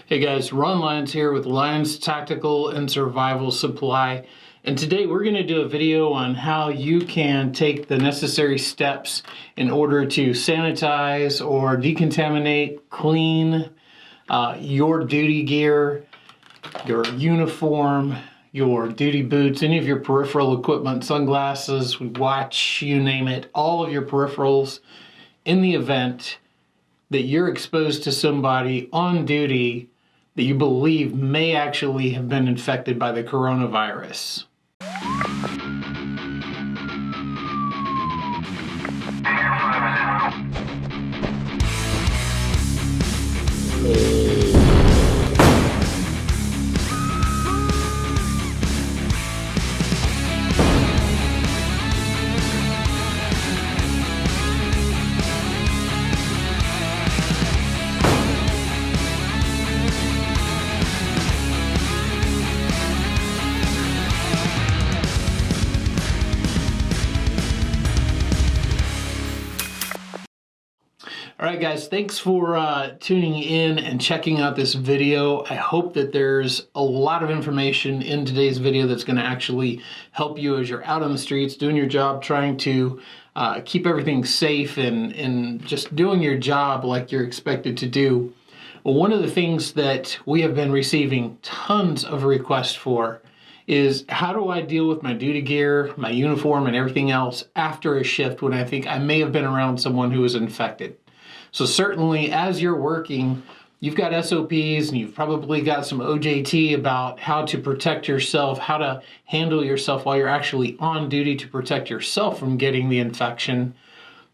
Hey guys, Ron Lyons here with Lyons Tactical and Survival Supply. And today we're going to do a video on how you can take the necessary steps in order to sanitize or decontaminate, clean your duty gear, your uniform, your duty boots, any of your peripheral equipment, sunglasses, watch, you name it, all of your peripherals in the event that you're exposed to somebody on duty that you believe may actually have been infected by the coronavirus. All right, guys, thanks for tuning in and checking out this video. I hope that there's a lot of information in today's video that's going to actually help you as you're out on the streets, doing your job, trying to keep everything safe and just doing your job like you're expected to do. Well, one of the things that we have been receiving tons of requests for is how do I deal with my duty gear, my uniform, and everything else after a shift when I think I may have been around someone who was infected. So certainly as you're working, you've got SOPs and you've probably got some OJT about how to protect yourself, how to handle yourself while you're actually on duty to protect yourself from getting the infection.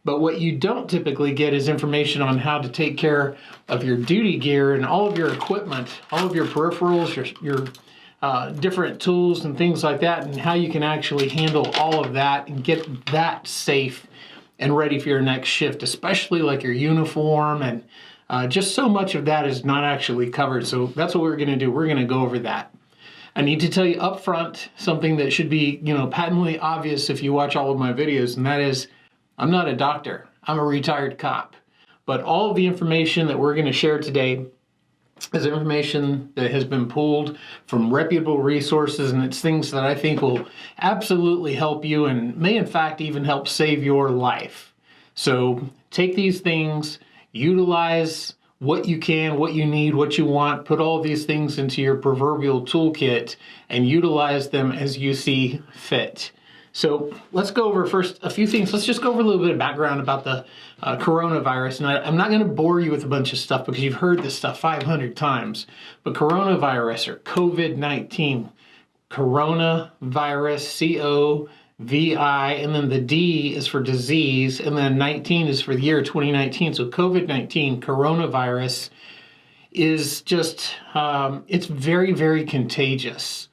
But what you don't typically get is information on how to take care of your duty gear and all of your equipment, all of your peripherals, your different tools and things like that, and how you can actually handle all of that and get that safe and ready for your next shift, especially like your uniform, and just so much of that is not actually covered. So that's what we're gonna do. We're gonna go over that. I need to tell you up front something that should be, patently obvious if you watch all of my videos, and that is, I'm not a doctor. I'm a retired cop. But all of the information that we're gonna share today is information that has been pulled from reputable resources, and it's things that I think will absolutely help you and may in fact even help save your life. So take these things, utilize what you can, what you need, what you want, put all these things into your proverbial toolkit and utilize them as you see fit. So let's go over first a few things. Let's just go over a little bit of background about the coronavirus. And I'm not going to bore you with a bunch of stuff because you've heard this stuff 500 times. But coronavirus, or COVID-19, coronavirus, C-O-V-I, and then the D is for disease, and then 19 is for the year 2019. So COVID-19, coronavirus, is just, it's very, very contagious.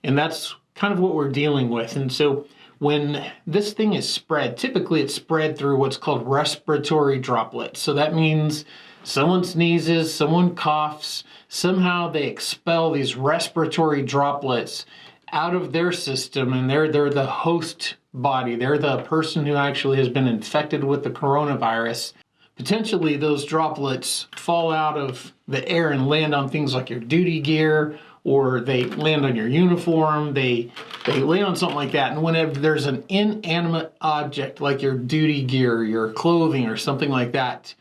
And that's kind of what we're dealing with. And so when this thing is spread, typically it's spread through what's called respiratory droplets. So that means someone sneezes, someone coughs, somehow they expel these respiratory droplets out of their system, and they're the host body. They're the person who actually has been infected with the coronavirus. Potentially those droplets fall out of the air and land on things like your duty gear, or they land on your uniform, they land on something like that. And whenever there's an inanimate object like your duty gear, your clothing, or something like that,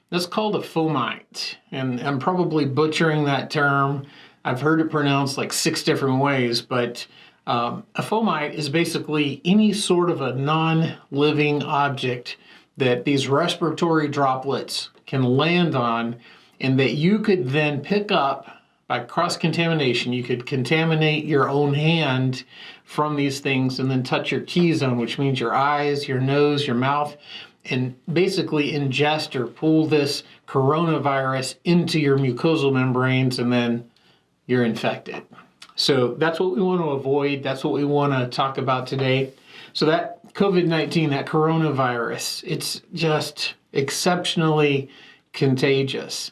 that's called a fomite. And I'm probably butchering that term. I've heard it pronounced like 6 different ways, but a fomite is basically any sort of a non-living object that these respiratory droplets can land on, and that you could then pick up by cross-contamination. You could contaminate your own hand from these things and then touch your T-zone, which means your eyes, your nose, your mouth, and basically ingest or pull this coronavirus into your mucosal membranes, and then you're infected. So that's what we want to avoid. That's what we want to talk about today. So that COVID-19, that coronavirus, it's just exceptionally contagious.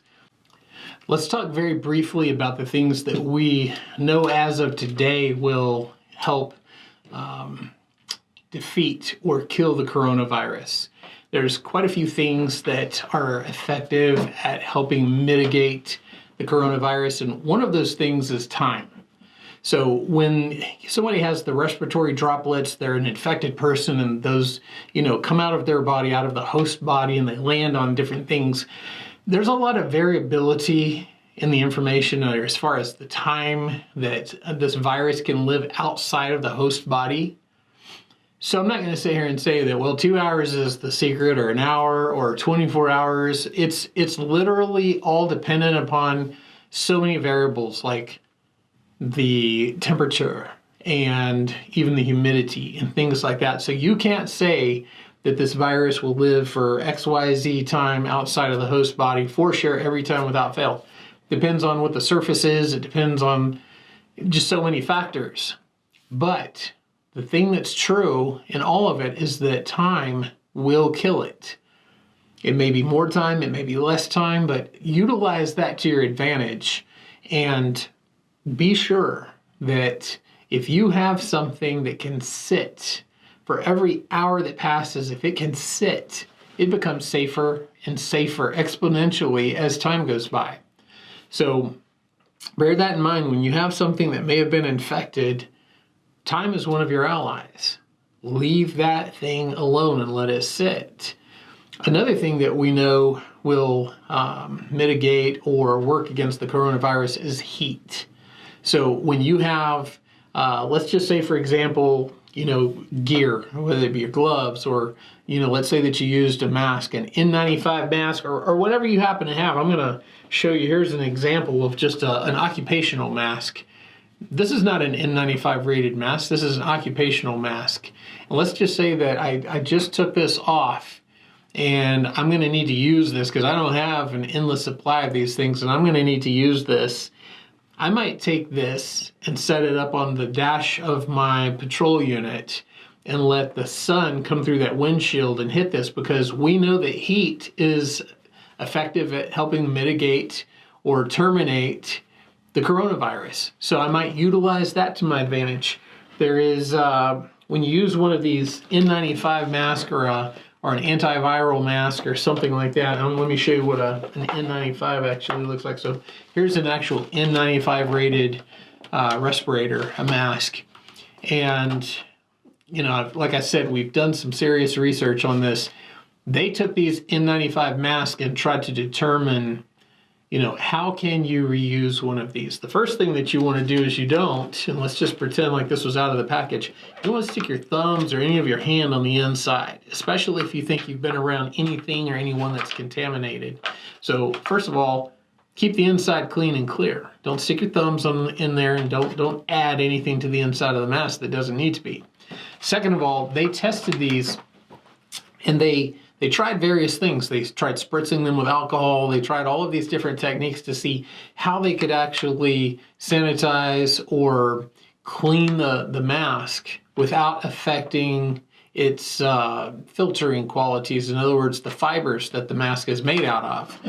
Let's talk very briefly about the things that we know as of today will help defeat or kill the coronavirus. There's quite a few things that are effective at helping mitigate the coronavirus, and one of those things is time. So when somebody has the respiratory droplets, they're an infected person, and those, come out of their body, out of the host body, and they land on different things. There's a lot of variability in the information as far as the time that this virus can live outside of the host body. So I'm not going to sit here and say that, well, 2 hours is the secret, or an hour, or 24 hours. It's literally all dependent upon so many variables, like the temperature and even the humidity and things like that. So you can't say that this virus will live for XYZ time outside of the host body for sure every time without fail. Depends on what the surface is. It depends on just so many factors. But the thing that's true in all of it is that time will kill it. It may be more time, it may be less time, but utilize that to your advantage, and be sure that if you have something that can sit for every hour that passes, if it can sit, it becomes safer and safer exponentially as time goes by. So bear that in mind when you have something that may have been infected. Time is one of your allies. Leave that thing alone and let it sit. Another thing that we know will mitigate or work against the coronavirus is heat. So when you have, let's just say, for example, gear, whether it be your gloves, or, let's say that you used a mask, an N95 mask, or whatever you happen to have. I'm going to show you, here's an example of just an occupational mask. This is not an N95 rated mask. This is an occupational mask. And let's just say that I just took this off, and I'm going to need to use this because I don't have an endless supply of these things, and I'm going to need to use this. I might take this and set it up on the dash of my patrol unit and let the sun come through that windshield and hit this, because we know that heat is effective at helping mitigate or terminate the coronavirus. So I might utilize that to my advantage. There is, when you use one of these N95 masks or an antiviral mask or something like that. Let me show you what an N95 actually looks like. So here's an actual N95 rated respirator, a mask. And, like I said, we've done some serious research on this. They took these N95 masks and tried to determine, how can you reuse one of these? The first thing that you want to do is you don't, and let's just pretend like this was out of the package, you don't want to stick your thumbs or any of your hand on the inside, especially if you think you've been around anything or anyone that's contaminated. So first of all, keep the inside clean and clear. Don't stick your thumbs in there, and don't add anything to the inside of the mask that doesn't need to be. Second of all, they tested these, and they tried various things. They tried spritzing them with alcohol. They tried all of these different techniques to see how they could actually sanitize or clean the mask without affecting its filtering qualities. In other words, the fibers that the mask is made out of.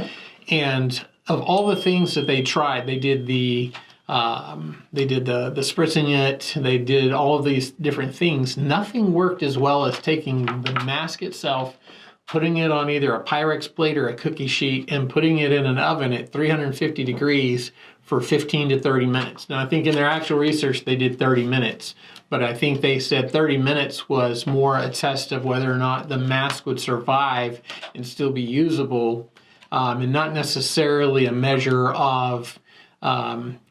And of all the things that they tried, they did the spritzing it, they did all of these different things. Nothing worked as well as taking the mask itself, putting it on either a Pyrex plate or a cookie sheet, and putting it in an oven at 350 degrees for 15 to 30 minutes. Now, I think in their actual research, they did 30 minutes, but I think they said 30 minutes was more a test of whether or not the mask would survive and still be usable, and not necessarily a measure of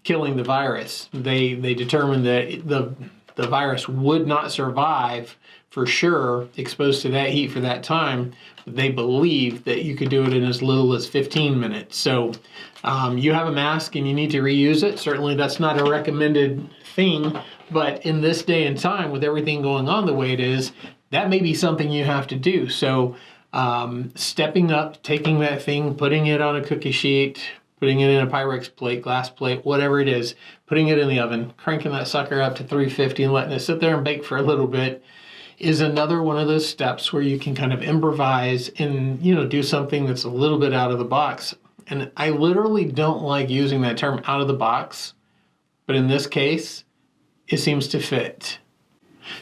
killing the virus. They determined that the virus would not survive for sure exposed to that heat for that time. They believe that you could do it in as little as 15 minutes. So you have a mask and you need to reuse it. Certainly that's not a recommended thing, but in this day and time with everything going on the way it is, that may be something you have to do. So stepping up, taking that thing, putting it on a cookie sheet, putting it in a Pyrex plate, glass plate, whatever it is, putting it in the oven, cranking that sucker up to 350 and letting it sit there and bake for a little bit is another one of those steps where you can kind of improvise and, do something that's a little bit out of the box. And I literally don't like using that term out of the box, but in this case, it seems to fit.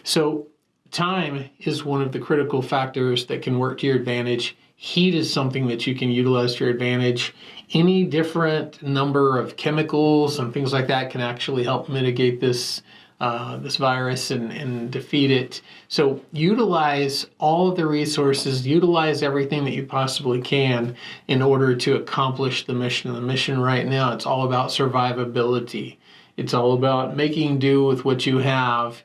So time is one of the critical factors that can work to your advantage. Heat is something that you can utilize to your advantage. Any different number of chemicals and things like that can actually help mitigate this this virus and defeat it. So utilize all of the resources, utilize everything that you possibly can in order to accomplish the mission. The mission right now, it's all about survivability. It's all about making do with what you have,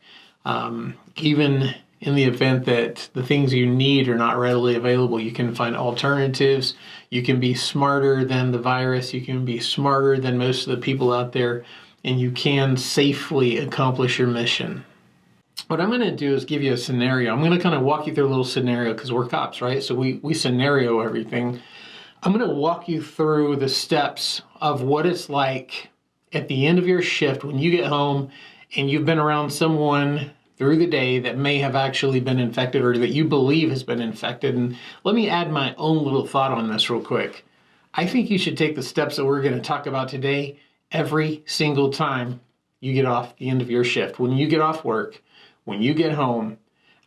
even in the event that the things you need are not readily available. You can find alternatives. You can be smarter than the virus. You can be smarter than most of the people out there, and you can safely accomplish your mission. What I'm going to do is give you a scenario. I'm going to kind of walk you through a little scenario because we're cops, right? So we scenario everything. I'm going to walk you through the steps of what it's like at the end of your shift when you get home and you've been around someone through the day that may have actually been infected or that you believe has been infected. And let me add my own little thought on this real quick. I think you should take the steps that we're going to talk about today every single time you get off the end of your shift. When you get off work, when you get home,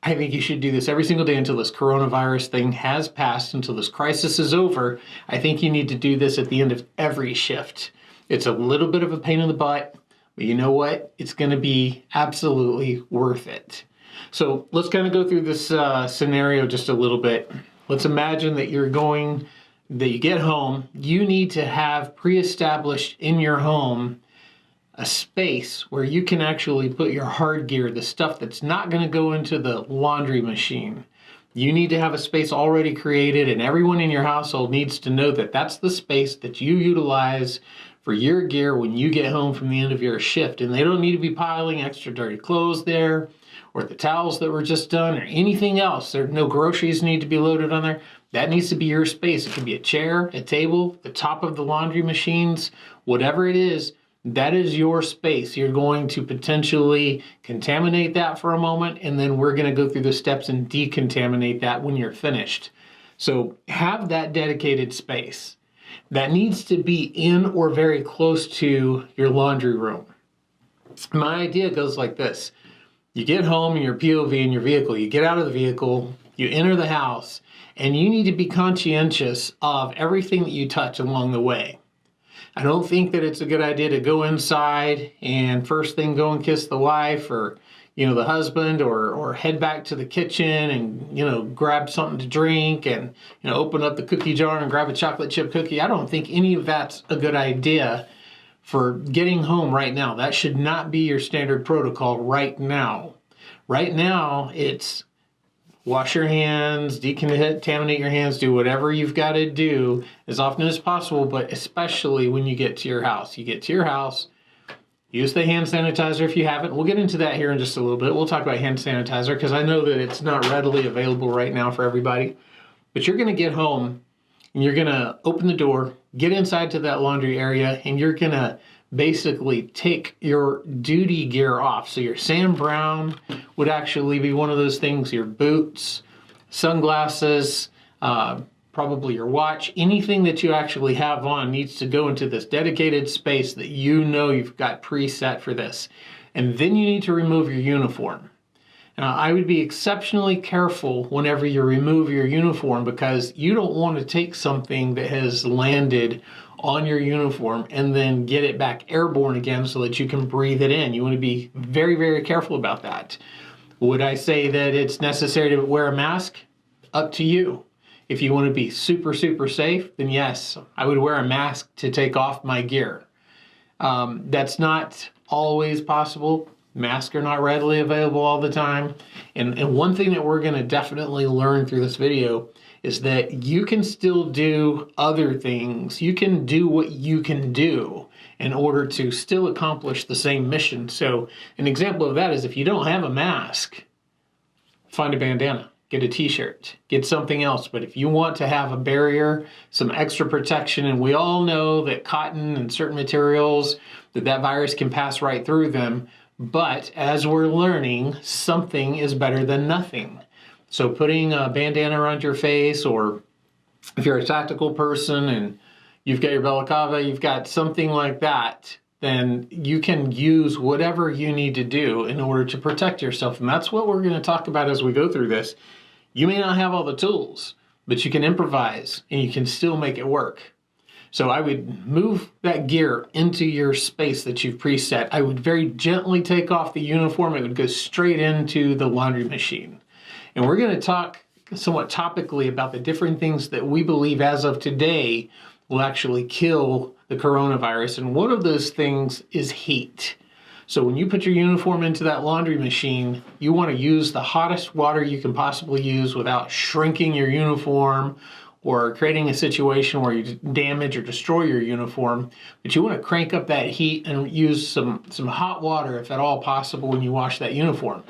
I think you should do this every single day until this coronavirus thing has passed, until this crisis is over. I think you need to do this at the end of every shift. It's a little bit of a pain in the butt, but you know what? It's going to be absolutely worth it. So let's kind of go through this scenario just a little bit. Let's imagine that you get home. You need to have pre-established in your home a space where you can actually put your hard gear, the stuff that's not going to go into the laundry machine. You need to have a space already created, and everyone in your household needs to know that that's the space that you utilize for your gear when you get home from the end of your shift. And they don't need to be piling extra dirty clothes there, or the towels that were just done, or anything else. There no groceries need to be loaded on there. That needs to be your space. It can be a chair, a table, the top of the laundry machines, whatever it is. That is your space. You're going to potentially contaminate that for a moment, and then we're going to go through the steps and decontaminate that when you're finished. So have that dedicated space. That needs to be in or very close to your laundry room. My idea goes like this. You get home in your POV in your vehicle, you get out of the vehicle, you enter the house, and you need to be conscientious of everything that you touch along the way. I don't think that it's a good idea to go inside and first thing go and kiss the wife or the husband, or head back to the kitchen and grab something to drink and open up the cookie jar and grab a chocolate chip cookie. I don't think any of that's a good idea for getting home right now. That should not be your standard protocol right now. Right now, it's wash your hands, decontaminate your hands, do whatever you've got to do as often as possible, but especially when you get to your house. You get to your house, use the hand sanitizer if you haven't. We'll get into that here in just a little bit. We'll talk about hand sanitizer because I know that it's not readily available right now for everybody. But you're going to get home and you're going to open the door, get inside to that laundry area, and you're going to basically take your duty gear off. So your Sam Brown would actually be one of those things, your boots, sunglasses, probably your watch, anything that you actually have on needs to go into this dedicated space that you've got preset for this. And then you need to remove your uniform. Now, I would be exceptionally careful whenever you remove your uniform because you don't want to take something that has landed on your uniform and then get it back airborne again so that you can breathe it in. You want to be very, very careful about that. Would I say that it's necessary to wear a mask? Up to you. If you want to be super, super safe, then yes, I would wear a mask to take off my gear. That's not always possible. Masks are not readily available all the time. And one thing that we're going to definitely learn through this video is that you can still do other things. You can do what you can do in order to still accomplish the same mission. So an example of that is if you don't have a mask, find a bandana, get a t-shirt, get something else. But if you want to have a barrier, some extra protection, and we all know that cotton and certain materials, that virus can pass right through them. But as we're learning, something is better than nothing. So putting a bandana around your face, or if you're a tactical person and you've got your balaclava, you've got something like that, then you can use whatever you need to do in order to protect yourself. And that's what we're going to talk about as we go through this. You may not have all the tools, but you can improvise and you can still make it work. So I would move that gear into your space that you've preset. I would very gently take off the uniform. It would go straight into the laundry machine. And we're going to talk somewhat topically about the different things that we believe as of today will actually kill the coronavirus. And one of those things is heat. So when you put your uniform into that laundry machine, you want to use the hottest water you can possibly use without shrinking your uniform or creating a situation where you damage or destroy your uniform. But you want to crank up that heat and use some hot water if at all possible when you wash that uniform.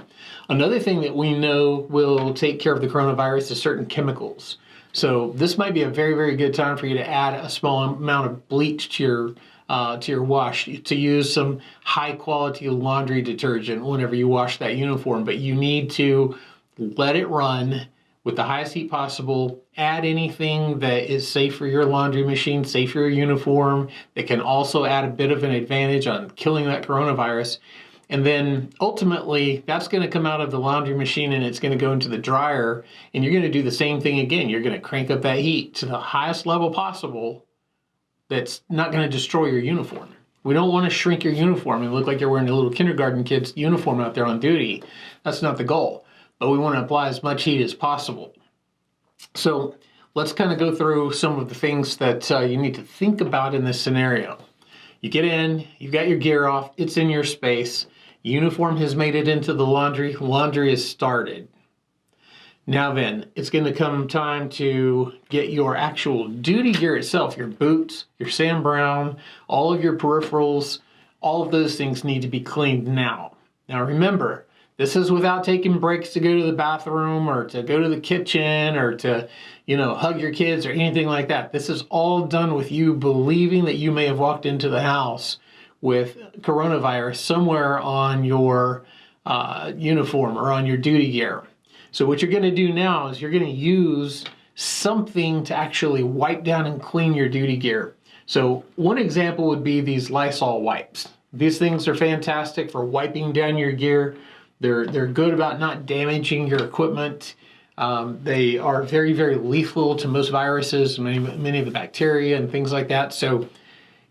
Another thing that we know will take care of the coronavirus is certain chemicals. So this might be a very, very good time for you to add a small amount of bleach to your wash, to use some high quality laundry detergent whenever you wash that uniform. But you need to let it run with the highest heat possible. Add anything that is safe for your laundry machine, safe for your uniform, that can also add a bit of an advantage on killing that coronavirus. And then ultimately, that's going to come out of the laundry machine and it's going to go into the dryer. And you're going to do the same thing again. You're going to crank up that heat to the highest level possible that's not going to destroy your uniform. We don't want to shrink your uniform and look like you're wearing a little kindergarten kid's uniform out there on duty. That's not the goal. But we want to apply as much heat as possible. So let's kind of go through some of the things that you need to think about in this scenario. You get in, you've got your gear off, it's in your space. Uniform has made it into the laundry. Laundry is started. Now then, it's going to come time to get your actual duty gear itself, your boots, your Sam Brown, all of your peripherals, all of those things need to be cleaned now. Now remember, this is without taking breaks to go to the bathroom or to go to the kitchen or to, hug your kids or anything like that. This is all done with you believing that you may have walked into the house with coronavirus somewhere on your uniform or on your duty gear. So what you're going to do now is you're going to use something to actually wipe down and clean your duty gear. So one example would be these Lysol wipes. These things are fantastic for wiping down your gear. They're good about not damaging your equipment. They are very, very lethal to most viruses, many of the bacteria and things like that. So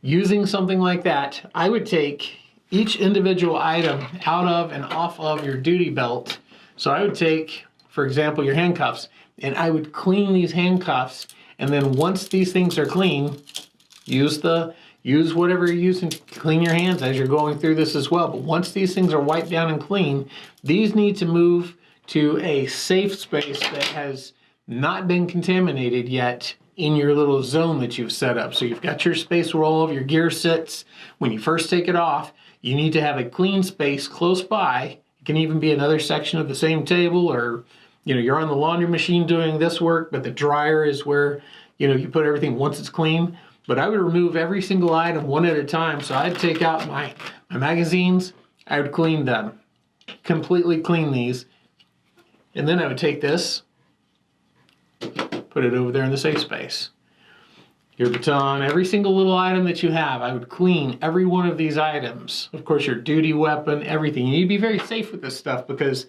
using something like that, I would take each individual item out of and off of your duty belt. So I would take, for example, your handcuffs, and I would clean these handcuffs. And then once these things are clean, use whatever you're using to clean your hands as you're going through this as well. But once these things are wiped down and clean, these need to move to a safe space that has not been contaminated yet in your little zone that you've set up. So you've got your space where all of your gear sits. When you first take it off, you need to have a clean space close by. It can even be another section of the same table, or you're on the laundry machine doing this work, but the dryer is where you put everything once it's clean. But I would remove every single item one at a time. So I'd take out my magazines, I would clean them, completely clean these. And then I would take this, put it over there in the safe space. Your baton, every single little item that you have, I would clean every one of these items. Of course, your duty weapon, everything. You need to be very safe with this stuff because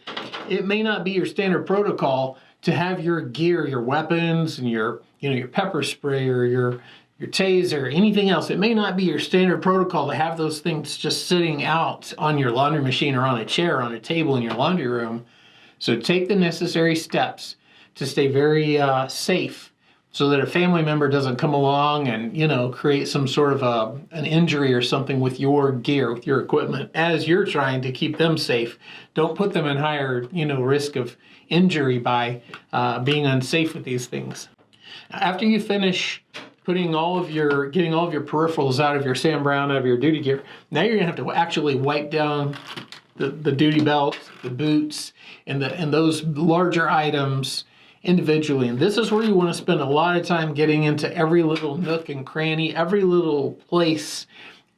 it may not be your standard protocol to have your gear, your weapons, and your pepper spray or your taser, anything else. It may not be your standard protocol to have those things just sitting out on your laundry machine or on a chair, on a table in your laundry room. So take the necessary steps to stay very safe so that a family member doesn't come along and, create some sort of an injury or something with your gear, with your equipment, as you're trying to keep them safe. Don't put them in higher, risk of injury by being unsafe with these things. After you finish getting all of your peripherals out of your Sam Brown, out of your duty gear, now you're gonna have to actually wipe down the duty belt, the boots, and those larger items individually. And this is where you want to spend a lot of time getting into every little nook and cranny, every little place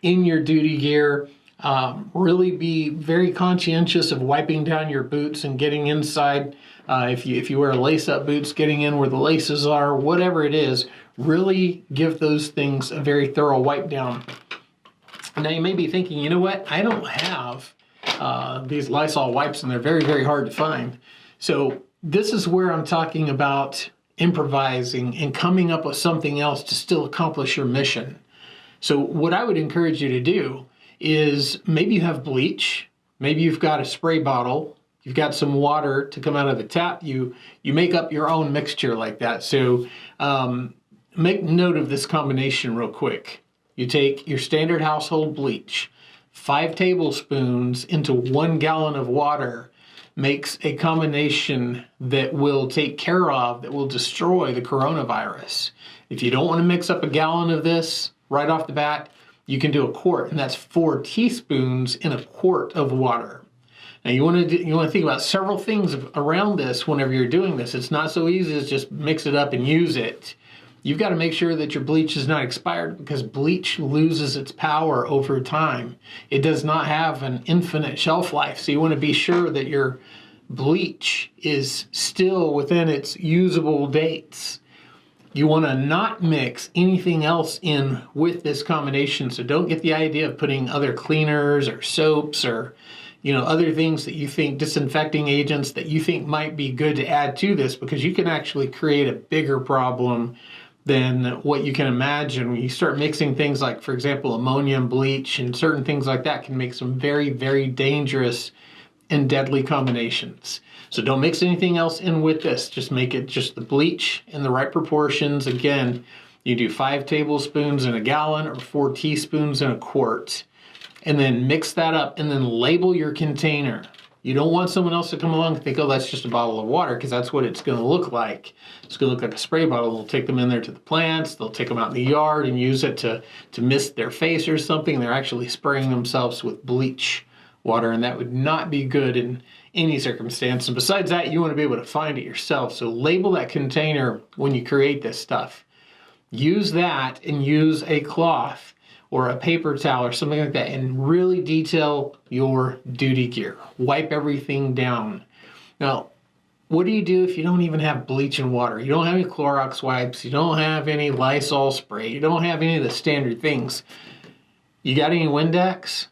in your duty gear. Really be very conscientious of wiping down your boots and getting inside. If you wear lace-up boots, getting in where the laces are, whatever it is, really give those things a very thorough wipe down. Now you may be thinking, you know what? I don't have these Lysol wipes, and they're very, very hard to find. So this is where I'm talking about improvising and coming up with something else to still accomplish your mission. So what I would encourage you to do is maybe you have bleach, maybe you've got a spray bottle, you've got some water to come out of the tap, you make up your own mixture like that. So make note of this combination real quick. You take your standard household bleach, 5 tablespoons into 1 gallon of water makes a combination that will take care of, that will destroy the coronavirus. If you don't want to mix up a gallon of this right off the bat, you can do a quart, and that's 4 teaspoons in a quart of water. Now you want to think about several things around this whenever you're doing this. It's not so easy as just mix it up and use it. You've got to make sure that your bleach is not expired, because bleach loses its power over time. It does not have an infinite shelf life. So you want to be sure that your bleach is still within its usable dates. You want to not mix anything else in with this combination. So don't get the idea of putting other cleaners or soaps or other things that you think, disinfecting agents that you think might be good to add to this, because you can actually create a bigger problem than what you can imagine. When you start mixing things like, for example, ammonia and bleach and certain things like that, can make some very, very dangerous and deadly combinations. So don't mix anything else in with this. Just make it just the bleach in the right proportions. Again, you do 5 tablespoons in a gallon or 4 teaspoons in a quart. And then mix that up and then label your container. You don't want someone else to come along and think, oh, that's just a bottle of water, because that's what it's going to look like. It's going to look like a spray bottle. They'll take them in there to the plants. They'll take them out in the yard and use it to mist their face or something. They're actually spraying themselves with bleach water, and that would not be good in any circumstance. And besides that, you want to be able to find it yourself. So label that container when you create this stuff. Use that, and use a cloth or a paper towel or something like that, and really detail your duty gear. Wipe everything down. Now, what do you do if you don't even have bleach and water? You don't have any Clorox wipes, you don't have any Lysol spray, you don't have any of the standard things. You got any Windex?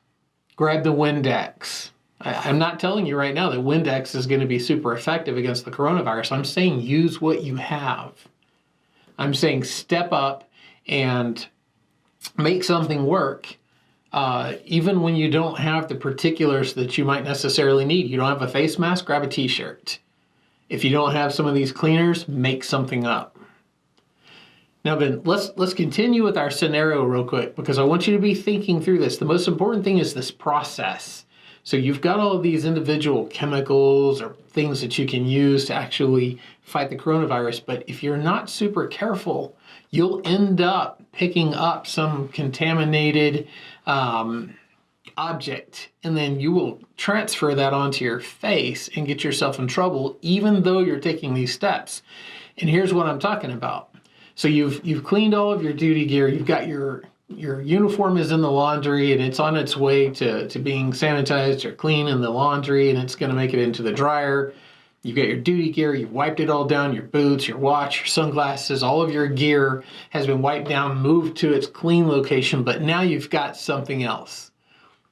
Grab the Windex. I'm not telling you right now that Windex is going to be super effective against the coronavirus. I'm saying use what you have. I'm saying step up and make something work, even when you don't have the particulars that you might necessarily need. You don't have a face mask, grab a t-shirt. If you don't have some of these cleaners, make something up. Now then, let's continue with our scenario real quick, because I want you to be thinking through this. The most important thing is this process. So you've got all of these individual chemicals or things that you can use to actually fight the coronavirus, but if you're not super careful, you'll end up picking up some contaminated object, and then you will transfer that onto your face and get yourself in trouble, even though you're taking these steps. And here's what I'm talking about. So you've cleaned all of your duty gear, you've got your uniform is in the laundry and it's on its way to being sanitized or clean in the laundry, and it's going to make it into the dryer. You've got your duty gear, you've wiped it all down, your boots, your watch, your sunglasses, all of your gear has been wiped down, moved to its clean location, but now you've got something else.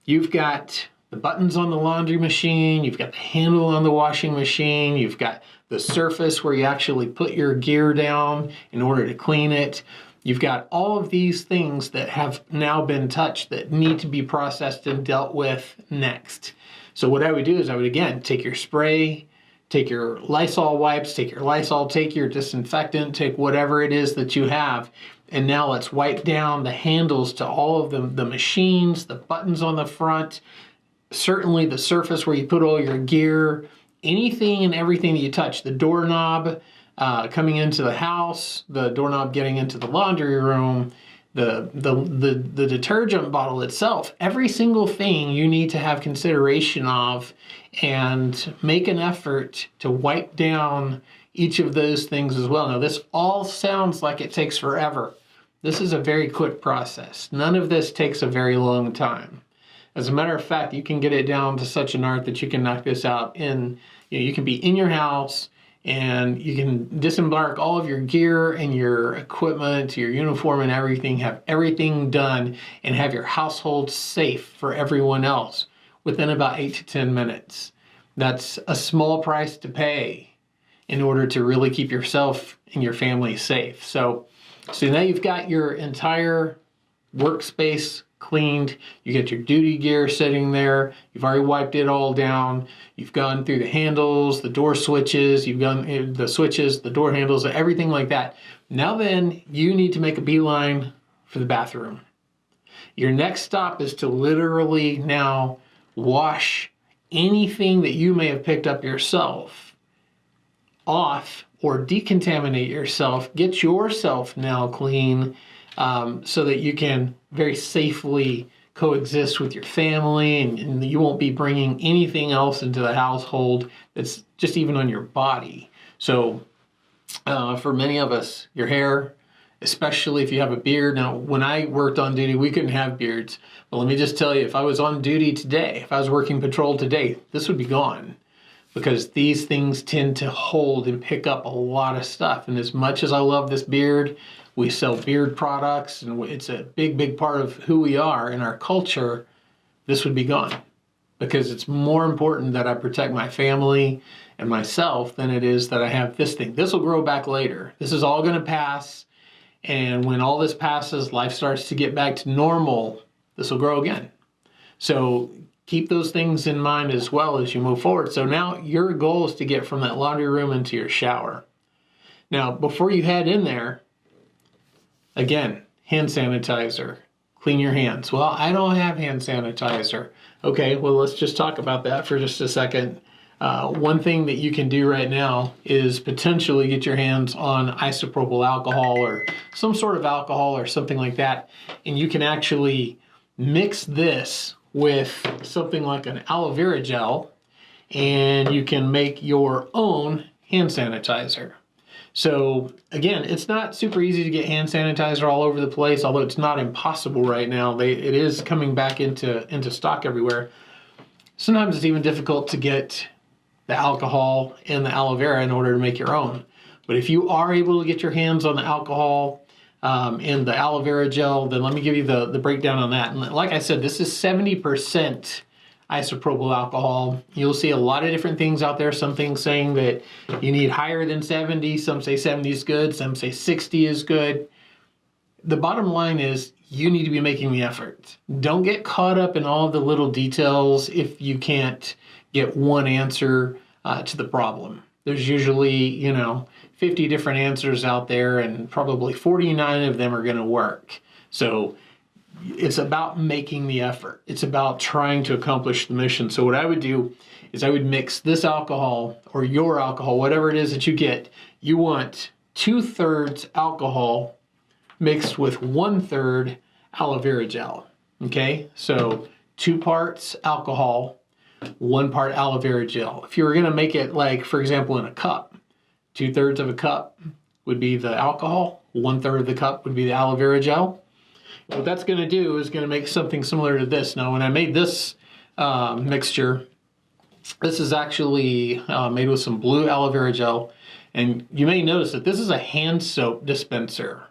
You've got the buttons on the laundry machine, you've got the handle on the washing machine, you've got the surface where you actually put your gear down in order to clean it. You've got all of these things that have now been touched that need to be processed and dealt with next. So what I would do is I would, again, take your spray, take your Lysol wipes, take your Lysol, take your disinfectant, take whatever it is that you have, and now let's wipe down the handles to all of the machines, the buttons on the front, certainly the surface where you put all your gear, anything and everything that you touch, the doorknob coming into the house, the doorknob getting into the laundry room, the detergent bottle itself, every single thing you need to have consideration of and make an effort to wipe down each of those things as well. Now, this all sounds like it takes forever. This is a very quick process. None of this takes a very long time. As a matter of fact, you can get it down to such an art that you can knock this out in, you can be in your house and you can disembark all of your gear and your equipment, your uniform and everything, have everything done and have your household safe for everyone else within about 8 to 10 minutes. That's a small price to pay. in order to really keep yourself and your family safe. So now you've got your entire workspace cleaned. You get your duty gear sitting there. You've already wiped it all down. You've gone through the handles, the door switches, you've gone the switches, the door handles, everything like that. Now then, you need to make a beeline for the bathroom. Your next stop is to literally now wash anything that you may have picked up yourself off, or decontaminate yourself, get yourself now clean, so that you can very safely coexist with your family, and you won't be bringing anything else into the household that's just even on your body. So for many of us, your hair, especially if you have a beard. Now, when I worked on duty, we couldn't have beards. But let me just tell you, if I was on duty today, if I was working patrol today, this would be gone, because these things tend to hold and pick up a lot of stuff. And as much as I love this beard, we sell beard products, and it's a big, big part of who we are in our culture, this would be gone, because it's more important that I protect my family and myself than it is that I have this thing. This will grow back later. This is all going to pass. And when all this passes, life starts to get back to normal, this will grow again. So keep those things in mind as well as you move forward. So now your goal is to get from that laundry room into your shower. Now, before you head in there, again, hand sanitizer, clean your hands. Well, I don't have hand sanitizer. Okay, well, let's just talk about that for just a second. One thing that you can do right now is potentially get your hands on isopropyl alcohol or some sort of alcohol or something like that, and you can actually mix this with something like an aloe vera gel, and you can make your own hand sanitizer. So again, it's not super easy to get hand sanitizer all over the place, although it's not impossible right now. It is coming back into stock everywhere. Sometimes it's even difficult to get the alcohol and the aloe vera in order to make your own. But if you are able to get your hands on the alcohol and the aloe vera gel, then let me give you the breakdown on that. And like I said, this is 70% isopropyl alcohol. You'll see a lot of different things out there. Some things saying that you need higher than 70. Some say 70 is good. Some say 60 is good. The bottom line is you need to be making the effort. Don't get caught up in all the little details if you can't get one answer to the problem. There's usually, 50 different answers out there, and probably 49 of them are going to work. So it's about making the effort. It's about trying to accomplish the mission. So what I would do is I would mix this alcohol, or your alcohol, whatever it is that you get. You want 2/3 alcohol mixed with 1/3 aloe vera gel. Okay, so 2 parts alcohol, 1 part aloe vera gel. If you were going to make it, like, for example, in a cup, 2/3 of a cup would be the alcohol, 1/3 of the cup would be the aloe vera gel. What that's going to do is going to make something similar to this. Now, when I made this mixture, this is actually made with some blue aloe vera gel. And you may notice that this is a hand soap dispenser,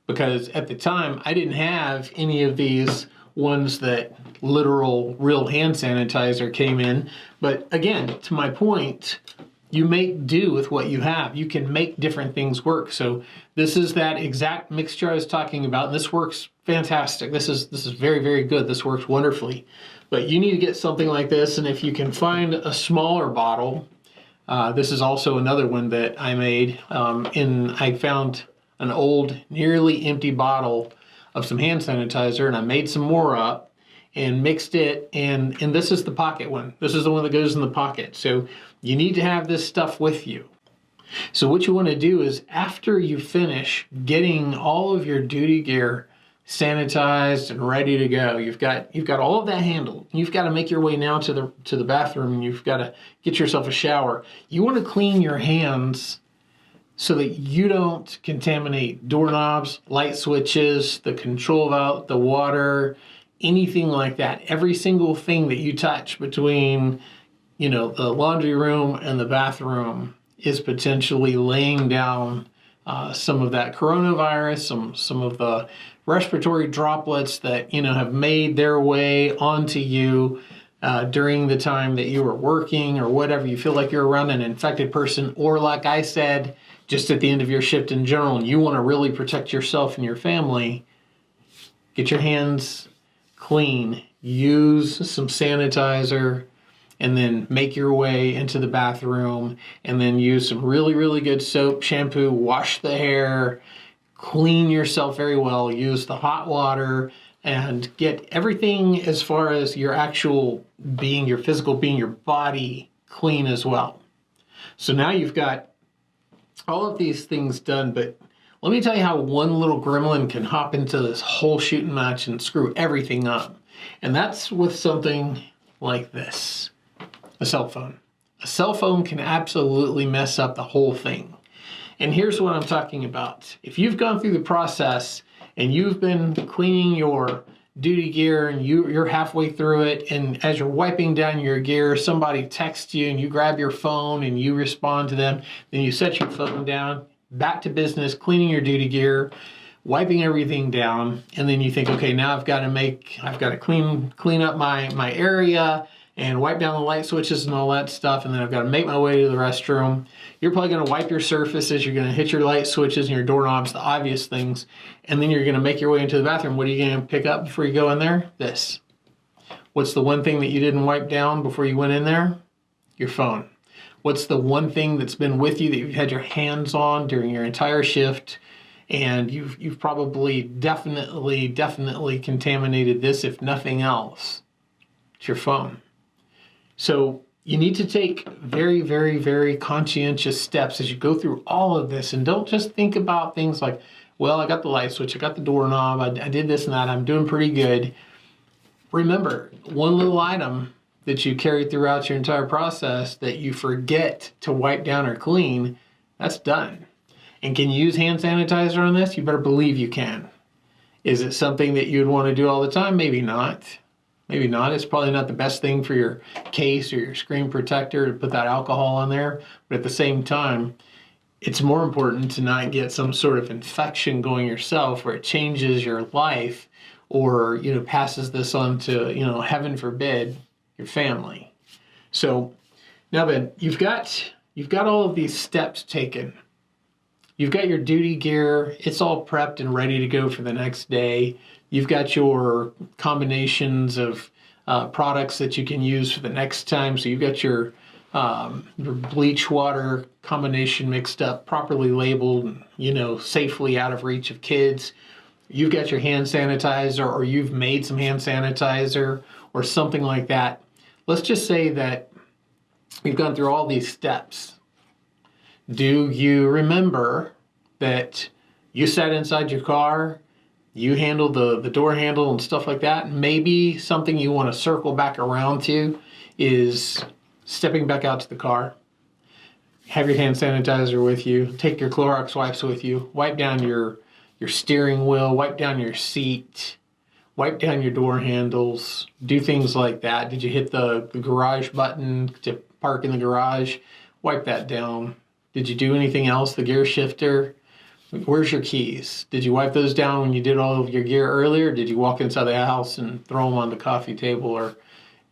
because at the time I didn't have any of these ones that literal real hand sanitizer came in. But again, to my point, you make do with what you have. You can make different things work. So this is that exact mixture I was talking about. And this works fantastic. This is very, very good. This works wonderfully. But you need to get something like this. And if you can find a smaller bottle, this is also another one that I made. I found an old, nearly empty bottle of some hand sanitizer, and I made some more up and mixed it, and this is the pocket one. This is the one that goes in the pocket. So you need to have this stuff with you. So what you want to do is, after you finish getting all of your duty gear sanitized and ready to go, you've got all of that handled. You've got to make your way now to the bathroom, and you've got to get yourself a shower. You want to clean your hands so that you don't contaminate doorknobs, light switches, the control valve, the water, anything like that. Every single thing that you touch between, the laundry room and the bathroom is potentially laying down some of that coronavirus, some of the respiratory droplets that, have made their way onto you. during the time that you were working or whatever, you feel like you're around an infected person, or like I said, just at the end of your shift in general, and you want to really protect yourself and your family, get your hands clean, use some sanitizer, and then make your way into the bathroom, and then use some really, really good soap, shampoo, wash the hair, clean yourself very well, use the hot water, and get everything as far as your actual being, your physical being, your body clean as well. So now you've got all of these things done, but let me tell you how one little gremlin can hop into this whole shooting match and screw everything up. And that's with something like this, a cell phone. A cell phone can absolutely mess up the whole thing. And here's what I'm talking about. If you've gone through the process and you've been cleaning your duty gear and you're halfway through it, and as you're wiping down your gear, somebody texts you and you grab your phone and you respond to them, then you set your phone down, back to business, cleaning your duty gear, wiping everything down, and then you think, okay, now I've got to clean up my area and wipe down the light switches and all that stuff, and then I've got to make my way to the restroom. You're probably going to wipe your surfaces, you're going to hit your light switches and your doorknobs, the obvious things, and then you're going to make your way into the bathroom. What are you going to pick up before you go in there? This. What's the one thing that you didn't wipe down before you went in there? Your phone. What's the one thing that's been with you that you've had your hands on during your entire shift, and you've probably definitely contaminated this, if nothing else? It's your phone. So you need to take very conscientious steps as you go through all of this, and don't just think about things like, well, I got the light switch, I got the doorknob, I did this and that, I'm doing pretty good. Remember, one little item that you carry throughout your entire process that you forget to wipe down or clean, that's done. And can you use hand sanitizer on this? You better believe you can. Is it something that you'd want to do all the time? Maybe not. Maybe not. It's probably not the best thing for your case or your screen protector to put that alcohol on there. But at the same time, it's more important to not get some sort of infection going yourself where it changes your life, or, passes this on to, heaven forbid, your family. So now then, you've got all of these steps taken. You've got your duty gear, it's all prepped and ready to go for the next day. You've got your combinations of products that you can use for the next time. So you've got your bleach water combination mixed up, properly labeled, safely out of reach of kids. You've got your hand sanitizer, or you've made some hand sanitizer or something like that. Let's just say that you've gone through all these steps. Do you remember that you sat inside your car, you handled the door handle and stuff like that? Maybe something you want to circle back around to is stepping back out to the car. Have your hand sanitizer with you. Take your Clorox wipes with you. Wipe down your steering wheel. Wipe down your seat. Wipe down your door handles. Do things like that. Did you hit the garage button to park in the garage? Wipe that down. Did you do anything else? The gear shifter? Where's your keys? Did you wipe those down when you did all of your gear earlier? Or did you walk inside the house and throw them on the coffee table? Or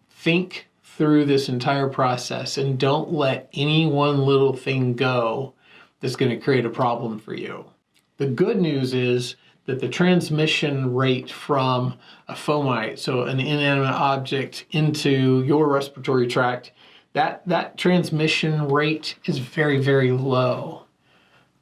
think through this entire process, and don't let any one little thing go that's going to create a problem for you. The good news is that the transmission rate from a fomite, so an inanimate object, into your respiratory tract, that transmission rate is very low.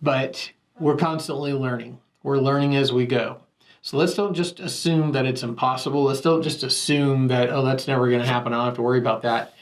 But we're constantly learning. We're learning as we go. So let's don't just assume that it's impossible. Let's don't just assume that, oh, that's never going to happen, I don't have to worry about that.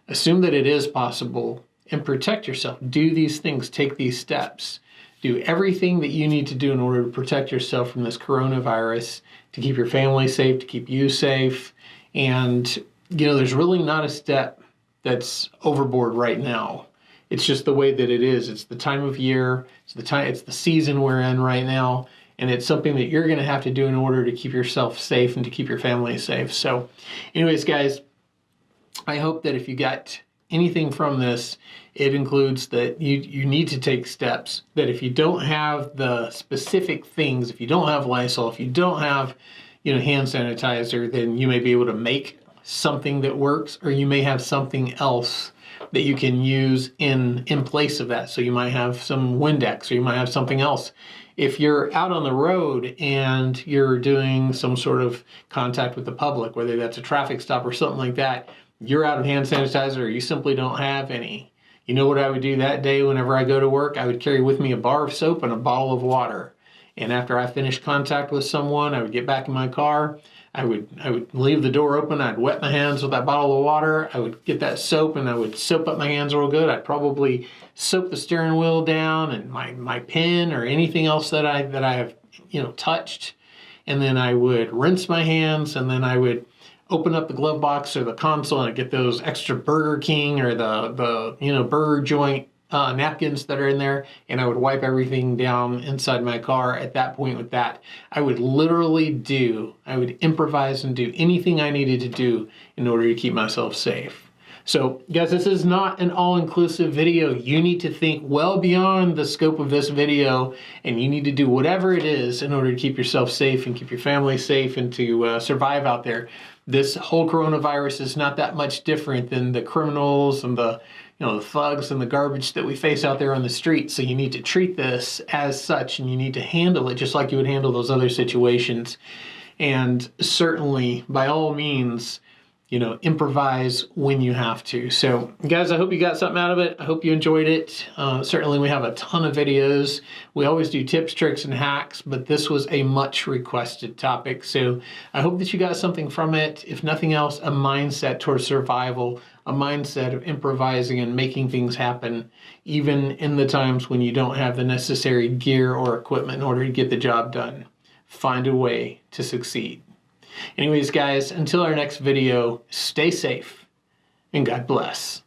Assume that it is possible and protect yourself. Do these things, take these steps. Do everything that you need to do in order to protect yourself from this coronavirus, to keep your family safe, to keep you safe. And, there's really not a step that's overboard right now. It's just the way that it is. It's the time of year, it's the season we're in right now, and it's something that you're going to have to do in order to keep yourself safe and to keep your family safe. So anyways, guys, I hope that if you got anything from this, it includes that you need to take steps, that if you don't have the specific things, if you don't have Lysol, if you don't have hand sanitizer, then you may be able to make something that works, or you may have something else that you can use in place of that. So you might have some Windex, or you might have something else. If you're out on the road and you're doing some sort of contact with the public, whether that's a traffic stop or something like that, you're out of hand sanitizer, or you simply don't have any. You know what I would do that day whenever I go to work? I would carry with me a bar of soap and a bottle of water. And after I finished contact with someone, I would get back in my car. I would leave the door open. I'd wet my hands with that bottle of water. I would get that soap and I would soap up my hands real good. I'd probably soap the steering wheel down and my pen or anything else that I have, you know, touched. And then I would rinse my hands, and then I would open up the glove box or the console and I'd get those extra Burger King or the you know, burger joint napkins that are in there, and I would wipe everything down inside my car. At that point with that, I would improvise and do anything I needed to do in order to keep myself safe. So guys, this is not an all-inclusive video. You need to think well beyond the scope of this video, and you need to do whatever it is in order to keep yourself safe and keep your family safe and to survive out there. This whole coronavirus is not that much different than the criminals and the thugs and the garbage that we face out there on the street. So you need to treat this as such, and you need to handle it just like you would handle those other situations. And certainly, by all means, you know, improvise when you have to. So guys, I hope you got something out of it. I hope you enjoyed it. Certainly we have a ton of videos. We always do tips, tricks, and hacks, but this was a much requested topic. So I hope that you got something from it. If nothing else, a mindset towards survival, a mindset of improvising and making things happen, even in the times when you don't have the necessary gear or equipment in order to get the job done. Find a way to succeed. Anyways, guys, until our next video, stay safe and God bless.